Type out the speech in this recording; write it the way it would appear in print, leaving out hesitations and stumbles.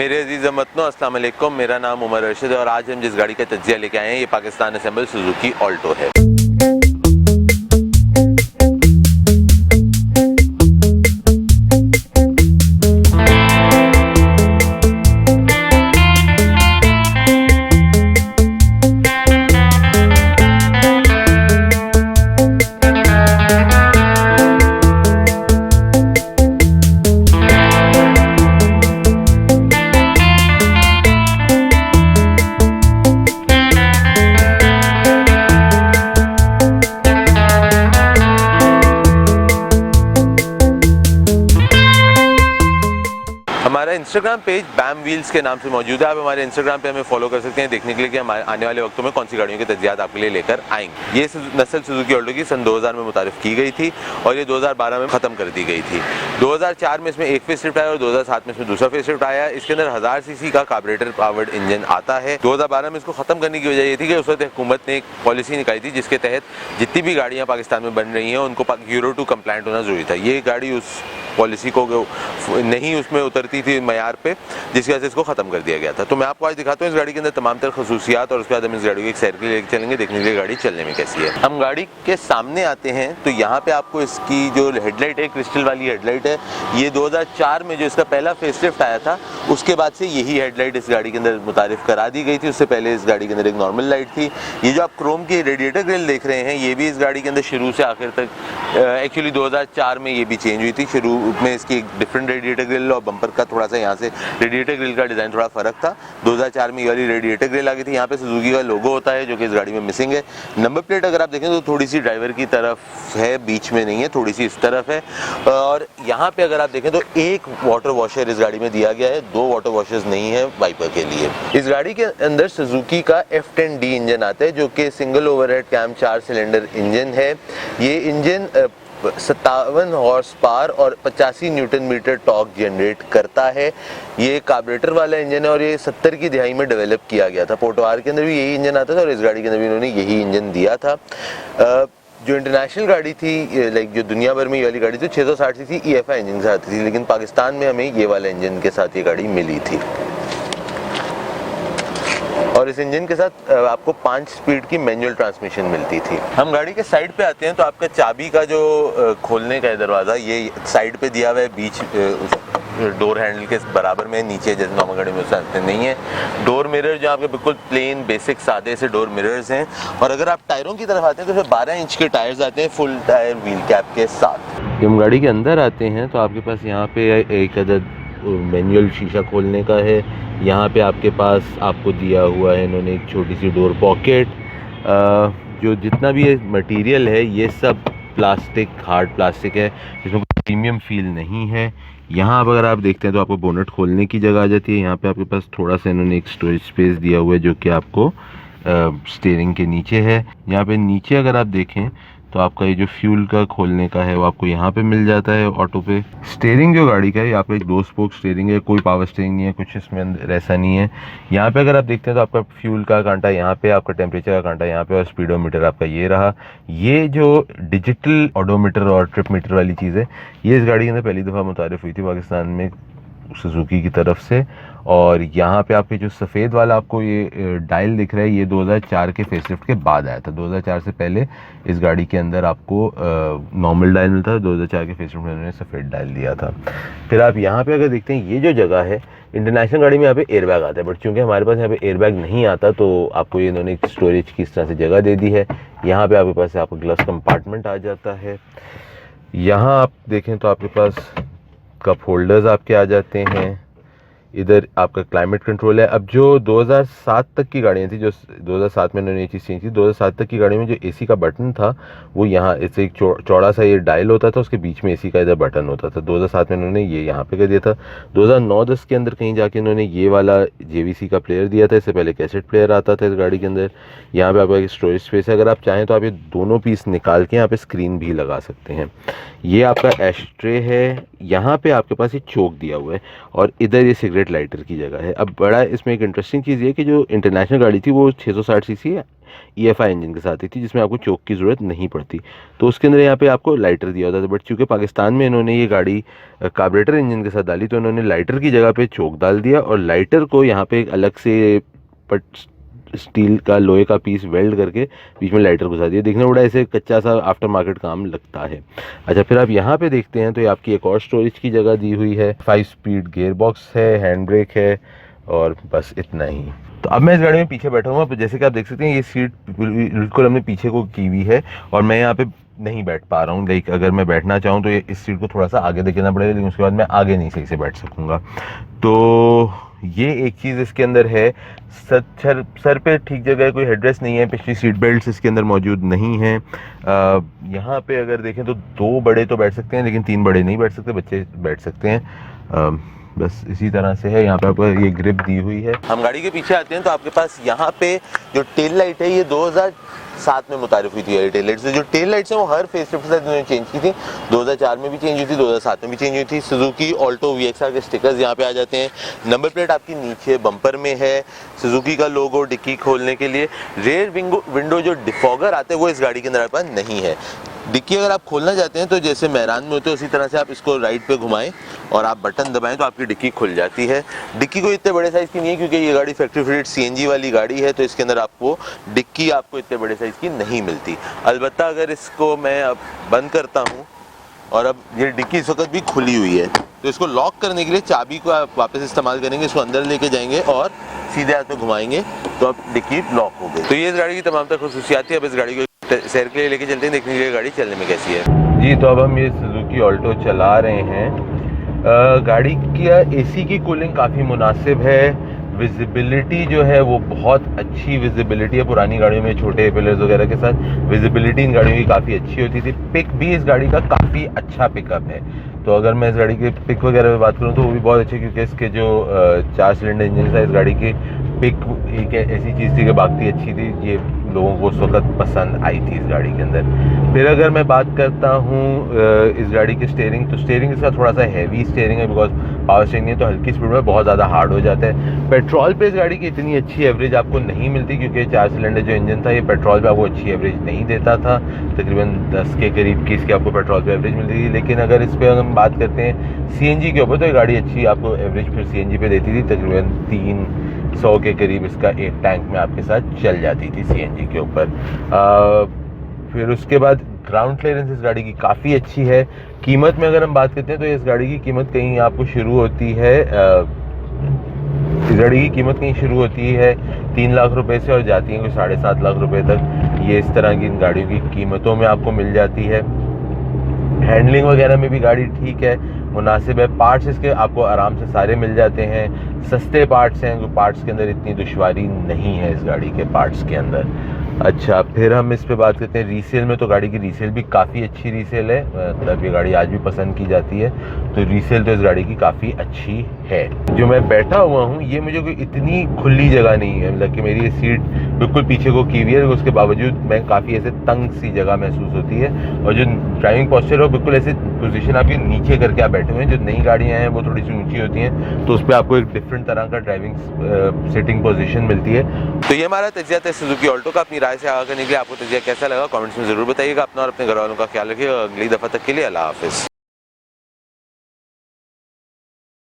मेरे अजीज़ वतनों, अस्सलाम वालेकुम। मेरा नाम उमर रशीद है और आज हम जिस गाड़ी का तज्जिया लेके आए हैं ये पाकिस्तान असेंबल सुजुकी ऑल्टो है। हमारा इंस्टाग्राम पेज बैम व्हील्स के नाम से मौजूद है। आप हमारे इंस्टाग्राम पे हमें फॉलो कर सकते हैं देखने के लिए कि हम आने वाले वक्तों में कौन सी गाड़ियों के तज्जियात आपके लिए लेकर आएंगे। ये नस्ल सुजुकी ऑल्टो की सन 2000 में मुतारिफ की गई थी और ये 2012 में ख़त्म कर दी गई थी। 2004 में इसमें एक फेसलिफ्ट आया और 2007 में इसमें दूसरा फेसलिफ्ट आया। इसके अंदर 1000 सीसी का कार्बोरेटर पावर्ड इंजन आता है। 2012 में इसको ख़त्म करने की वजह ये थी कि उस वक्त हुकूमत ने एक पॉलिसी निकाली थी जिसके तहत जितनी भी गाड़ियाँ पाकिस्तान में बन रही हैं उनको यूरो 2 कंप्लायंट होना ज़रूरी था। ये गाड़ी उस पॉलिसी को नहीं उसमें उतरती थी मयार पे, जिसकी वजह से इसको ख़त्म कर दिया गया था। तो मैं आपको आज दिखाता हूँ इस गाड़ी के अंदर तमाम तर खसूसियात और उसके बाद हम इस गाड़ी को एक सैर के लिए लेकर चलेंगे देखने के लिए गाड़ी चलने में कैसी है। हम गाड़ी के सामने आते हैं तो यहाँ पे आपको इसकी जो हेडलाइट है, क्रिस्टल वाली हेडलाइट है। ये 2004 में जो इसका पहला फेसलिफ्ट आया था उसके बाद से यही हेडलाइट इस गाड़ी के अंदर मुतारिफ करा दी गई थी। उससे पहले इस गाड़ी के अंदर एक नॉर्मल लाइट थी। ये जो आप क्रोम की रेडिएटर ग्रिल देख रहे हैं ये भी इस गाड़ी के अंदर शुरू से आखिर तक एक्चुअली 2004 में ये भी चेंज हुई थी। शुरू में इसकी एक डिफरेंट रेडिएटर ग्रिल और बम्पर का थोड़ा सा यहाँ से रेडिएटर ग्रिल का डिज़ाइन थोड़ा फ़र्क था। 2004 में ये वाली रेडिएटर ग्रिल आ गई थी। यहाँ पे सुजुकी का लोगो होता है जो कि इस गाड़ी में मिसिंग है। नंबर प्लेट अगर आप देखें तो थोड़ी सी ड्राइवर की तरफ है, बीच में नहीं है, थोड़ी सी इस तरफ है। और यहाँ पे अगर आप देखें तो एक वाटर वॉशर इस गाड़ी में दिया गया है, 2 वाटर वॉशर्स नहीं है वाइपर के लिए। इस गाड़ी के अंदर सुजुकी का F10D इंजन आता है जो कि single overhead cam 4 cylinder engine है। ये इंजन 57 हॉर्स पावर और 85 न्यूटन मीटर टॉर्क जनरेट करता है। ये कार्बोरेटर वाला इंजन है और ये 70 की दहाई में डेवलप किया गया था। पोर्टोआर के अंदर भी यही इंजन आता था और इस गाड़ी के अंदर भी इन्होंने यही इंजन दिया था। जो इंटरनेशनल गाड़ी थी, लाइक जो दुनिया भर में ये वाली गाड़ी थी 660 सीसी EFI इंजन से आती थी, लेकिन पाकिस्तान में हमें ये वाला इंजन के साथ ये गाड़ी मिली थी। और इस इंजन के साथ आपको 5 स्पीड की मैनुअल ट्रांसमिशन मिलती थी। हम गाड़ी के साइड पे आते हैं तो आपका चाबी का जो खोलने का है दरवाज़ा ये साइड पे दिया हुआ है, बीच डोर हैंडल के बराबर में, नीचे जैसे नॉर्मल गाड़ी में उससे नहीं है। डोर मिरर जो आपके बिल्कुल प्लेन बेसिक सादे से डोर मिरर्स हैं। और अगर आप टायरों की तरफ आते हैं तो फिर 12 इंच के टायर्स आते हैं फुल टायर व्हील कैप के साथ। जब हम गाड़ी के अंदर आते हैं तो आपके पास यहाँ पे एक अदद मैनुअल शीशा खोलने का है। यहाँ पे आपके पास आपको दिया हुआ है इन्होंने एक छोटी सी डोर पॉकेट। जो जितना भी ये मटेरियल है ये सब प्लास्टिक, हार्ड प्लास्टिक है, इसमें प्रीमियम फील नहीं है। यहाँ पर अगर आप देखते हैं तो आपको बोनट खोलने की जगह आ जाती है। यहाँ पे आपके पास थोड़ा सा इन्होंने एक स्टोरेज स्पेस दिया हुआ है जो कि आपको स्टीयरिंग के नीचे है। यहाँ पे नीचे अगर आप देखें तो आपका ये जो फ्यूल का खोलने का है वो आपको यहाँ पे मिल जाता है ऑटो पे। स्टीयरिंग जो गाड़ी का है यहाँ पे एक 2 स्पोक स्टीयरिंग है, कोई पावर स्टीयरिंग नहीं है, कुछ इसमें अंदर ऐसा नहीं है। यहाँ पे अगर आप देखते हैं तो आपका फ्यूल का कांटा यहाँ पे, आपका टेम्परेचर का कांटा यहाँ पे और स्पीडोमीटर आपका ये रहा। ये जो डिजिटल ऑडोमीटर और ट्रिप मीटर वाली चीज़ है ये इस गाड़ी के अंदर पहली दफ़ा मुतारिफ हुई थी पाकिस्तान में सुजुकी की तरफ से। और यहाँ पे आपके जो सफ़ेद वाला आपको ये डायल दिख रहा है ये 2004 के फेसलिफ्ट के बाद आया था। 2004 से पहले इस गाड़ी के अंदर आपको नॉर्मल डायल मिलता था, 2004 के फेसलिफ्ट में उन्होंने सफ़ेद डायल दिया था। फिर आप यहाँ पे अगर देखते हैं ये जो जगह है, इंटरनेशनल गाड़ी में यहाँ पे एयरबैग आता है, बट चूँकि हमारे पास यहाँ पे एयरबैग नहीं आता तो आपको ये इन्होंने एक स्टोरेज की इस तरह से जगह दे दी है। यहाँ पर आपके पास आपका ग्लव्स कंपार्टमेंट आ जाता है। यहाँ आप देखें तो आपके पास कप होल्डर्स आपके आ जाते हैं। इधर आपका क्लाइमेट कंट्रोल है। अब जो 2007 तक की गाड़ियाँ थी, जो 2007 में उन्होंने ये चीज़ चेंज की, 2007 तक की गाड़ी में जो AC का बटन था वो यहाँ इससे एक चौड़ा सा ये डायल होता था, उसके बीच में AC का इधर बटन होता था। 2007 में उन्होंने ये यहाँ पे कर दिया था। 2009-10 के अंदर कहीं जाके इन्होंने ये वाला JVC का प्लेयर दिया था। इससे पहले कैसेट प्लेयर आता था इस गाड़ी के अंदर। यहाँ पे आपका एक स्टोरेज स्पेस है, अगर आप चाहें तो आप ये दोनों पीस निकाल के यहाँ पे स्क्रीन भी लगा सकते हैं। ये आपका एश ट्रे है। यहाँ पे आपके पास ये चोक दिया हुआ है और इधर ये सिगरेट सिगरेट लाइटर की जगह है। अब बड़ा इसमें एक इंटरेस्टिंग चीज़ ये कि जो इंटरनेशनल गाड़ी थी वो 660 सीसी EFI इंजन के साथ ही थी, जिसमें आपको चोक की ज़रूरत नहीं पड़ती, तो उसके अंदर यहाँ पे आपको लाइटर दिया होता था। बट चूँकि पाकिस्तान में इन्होंने ये गाड़ी कार्बोरेटर इंजन के साथ डाली, तो इन्होंने लाइटर की जगह पे चोक डाल दिया और लाइटर को यहाँ पे एक अलग से पट स्टील का लोहे का पीस वेल्ड करके बीच में लाइटर घुसा दिया। देखने में बड़ा ऐसे कच्चा सा आफ्टर मार्केट काम लगता है। अच्छा, फिर आप यहाँ पे देखते हैं तो ये आपकी एक और स्टोरेज की जगह दी हुई है। 5 स्पीड गियर बॉक्स है, हैंड ब्रेक है और बस इतना ही। तो अब मैं इस गाड़ी में पीछे बैठा हूँ। जैसे कि आप देख सकते हैं ये सीट बिल्कुल हमने पीछे को की हुई है और मैं यहाँ पे नहीं बैठ पा रहा हूँ। लाइक अगर मैं बैठना चाहूँ तो इस सीट को थोड़ा सा आगे देना पड़ेगा, लेकिन उसके बाद मैं आगे नहीं सही से बैठ सकूँगा। तो ये एक चीज़ इसके अंदर है। सर पे ठीक जगह है, कोई हेडरेस्ट नहीं है, पिछली सीट बेल्ट इसके अंदर मौजूद नहीं है। यहाँ पे अगर देखें तो 2 बड़े तो बैठ सकते हैं, लेकिन 3 बड़े नहीं बैठ सकते, बच्चे बैठ सकते हैं। बस इसी तरह से है। यहाँ पे आपको ये ग्रिप दी हुई है। हम गाड़ी के पीछे आते हैं तो आपके पास यहाँ पे जो टेल लाइट है ये 2007 में मुतारिफ हुई थी। ये टेल लाइट्स, जो टेल लाइट्स हैं वो हर फेस लिफ्ट के साथ उन्होंने चेंज की थी। 2004 में भी चेंज हुई थी, 2007 में भी चेंज हुई थी। सुजुकी ऑल्टो VXR के स्टिकर्स यहाँ पे आ जाते हैं। नंबर प्लेट आपकी नीचे बम्पर में है, सुजुकी का लोगो डिक्की खोलने के लिए। रेयर विंडो जो डिफॉगर आते हैं वो इस गाड़ी के अंदर आपके पास नहीं है। डिक्की अगर आप खोलना चाहते हैं तो जैसे मैरान में होते हैं उसी तरह से आप इसको राइट पे घुमाएं और आप बटन दबाएं तो आपकी डिक्की खुल जाती है। डिक्की कोई इतने बड़े साइज़ की नहीं है क्योंकि ये गाड़ी फैक्ट्री फिटेड CNG वाली गाड़ी है, तो इसके अंदर आपको डिक्की आपको इतने बड़े साइज़ की नहीं मिलती। अलबत्ता अगर इसको मैं अब बंद करता हूँ और अब ये डिक्की इस वक्त भी खुली हुई है, तो इसको लॉक करने के लिए चाबी को आप वापस इस्तेमाल करेंगे, इसको अंदर लेके जाएंगे और सीधे हाथ में घुमाएंगे तो अब डिक्की लॉक हो गई। तो ये इस गाड़ी की तमाम तरह खुसूसियात है। अब इस गाड़ी को सैर के लिए लेके चलते हैं, देखने के लिए गाड़ी चलने में कैसी है। जी, तो अब हम ये सुजुकी ऑल्टो चला रहे हैं। गाड़ी की AC की कूलिंग काफ़ी मुनासिब है। विजिबिलिटी जो है वो बहुत अच्छी विजिबिलिटी है। पुरानी गाड़ियों में छोटे पिलर्स वगैरह के साथ विजिबिलिटी इन गाड़ियों की काफ़ी अच्छी होती थी। पिक भी इस गाड़ी का काफ़ी अच्छा पिकअप है। तो अगर मैं इस गाड़ी के पिक वगैरह में बात करूँ तो वो भी बहुत अच्छे, क्योंकि इसके जो 4 सिलेंडर इंजन था, इस गाड़ी की पिक एक ऐसी चीज़ थी कि भागती अच्छी थी। ये लोगों को उस वक्त पसंद आई थी इस गाड़ी के अंदर। फिर अगर मैं बात करता हूँ इस गाड़ी की स्टीयरिंग, तो स्टीयरिंग इसका थोड़ा सा हैवी स्टीयरिंग है, बिकॉज पावर स्टीयरिंग है तो हल्की स्पीड में बहुत ज़्यादा हार्ड हो जाता है। पेट्रोल पे इस गाड़ी की इतनी अच्छी एवरेज आपको नहीं मिलती, क्योंकि 4 सिलेंडर जो इंजन था ये पेट्रोल पे आपको अच्छी एवरेज नहीं देता था। तकरीबन 10 के करीब की इसकी आपको पेट्रोल पे एवरेज मिलती थी। लेकिन अगर इस पर हम बात करते हैं CNG के ऊपर, तो ये गाड़ी अच्छी आपको एवरेज फिर CNG पे देती थी। तकरीबन 300 के करीब इसका एक टैंक में आपके साथ चल जाती थी CNG के ऊपर। फिर उसके बाद ग्राउंड क्लियरेंस इस गाड़ी की काफ़ी अच्छी है। कीमत में अगर हम बात करते हैं तो इस गाड़ी की कीमत कहीं आपको शुरू होती है इस गाड़ी की कीमत कहीं शुरू होती है 3 लाख रुपए से और जाती है कोई 7.5 लाख रुपए तक। ये इस तरह की इन गाड़ियों की कीमतों में आपको मिल जाती है। हैंडलिंग वगैरह में भी गाड़ी ठीक है, मुनासिब है। पार्ट्स इसके आपको आराम से सारे मिल जाते हैं, सस्ते पार्ट्स हैं, पार्ट्स के अंदर इतनी दुश्वारी नहीं है इस गाड़ी के पार्ट्स के अंदर। अच्छा, फिर हम इस पे बात करते हैं रीसेल में, तो गाड़ी की रीसेल भी काफ़ी अच्छी रीसेल है। मतलब ये गाड़ी आज भी पसंद की जाती है, तो रीसेल तो इस गाड़ी की काफ़ी अच्छी है। जो मैं बैठा हुआ हूँ ये मुझे कोई इतनी खुली जगह नहीं है, मतलब कि मेरी ये सीट बिल्कुल पीछे को की हुई है, उसके बावजूद मैं काफ़ी ऐसे तंग सी जगह महसूस होती है। और जो ड्राइविंग पोस्चर है बिल्कुल ऐसे पोजीशन आपकी नीचे करके आप बैठे हुए हैं। जो नई गाड़ियाँ हैं वो थोड़ी सी ऊंची होती हैं, तो उस पर आपको एक डिफरेंट तरह का ड्राइविंग सिटिंग पोजीशन मिलती है। तो ये हमारा तजिया था सुजुकी ऑल्टो का। अपनी राय से आगाह करने के लिए आपको तजिया कैसा लगा कमेंट्स में ज़रूर बताइएगा। अपना और अपने घर वालों का ख्याल रखिएगा। अगली दफ़ा तक के लिए अल्लाह हाफिज़।